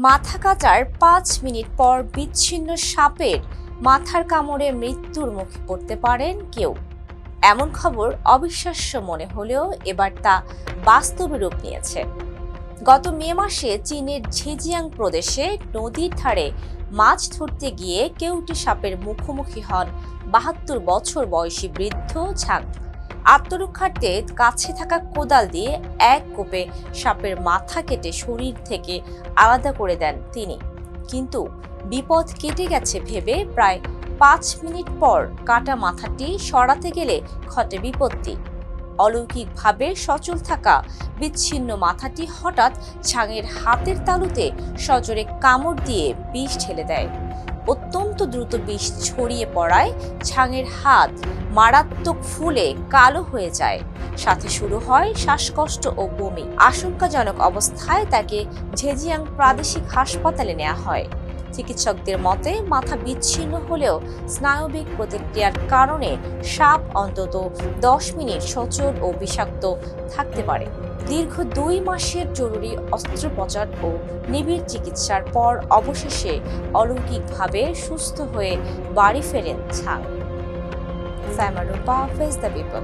মাথা কাটার ৫ মিনিট পর বিচ্ছিন্ন সাপের মাথার কামড়ে মৃত্যুর মুখে পড়তে পারেন কেউ। এমন খবর অবিশ্বাস্য মনে হলেও এবার তা বাস্তবে রূপ নিয়েছে। গত মে মাসে চীনের ঝেজিয়াং প্রদেশে নদীর ধারে মাছ ধরতে গিয়ে কেউটি সাপের মুখোমুখি হন ৭২ বছর বয়সী বৃদ্ধ ঝাং। আত্মরক্ষার্থে কাছে থাকা কোদাল দিয়ে এক কোপে সাপের মাথা কেটে শরীর থেকে আলাদা করে দেন তিনি। কিন্তু বিপদ কেটে গেছে ভেবে প্রায় ৫ মিনিট পর কাটা মাথাটি সরাতে গেলে ঘটে বিপত্তি। অলৌকিকভাবে সচল থাকা বিচ্ছিন্ন মাথাটি হঠাৎ ঝাংয়ের হাতের তালুতে সজোরে কামড় দিয়ে বিষ ঢেলে দেয়। অত্যন্ত দ্রুত বিষ ছড়িয়ে পড়ায় ঝাংয়ের হাত মারাত্মক ফুলে কালো হয়ে যায়, সাথে শুরু হয় শ্বাসকষ্ট ও বমি। আশঙ্কাজনক অবস্থায় তাকে ঝেজিয়াং প্রাদেশিক হাসপাতালে নেওয়া হয়। চিকিৎসকদের মতে মাথা বিচ্ছিন্ন হলেও স্নায়বিক প্রতিক্রিয়ার কারণে সাপ অন্তত ১০ মিনিট সচল ও বিষাক্ত থাকতে পারে। দীর্ঘ ২ মাসের জরুরি অস্ত্রোপচার ও নিবিড় চিকিৎসার পর অবশেষে অলৌকিকভাবে সুস্থ হয়ে বাড়ি ফেরেন Zhang. Saima Rupa, face the people.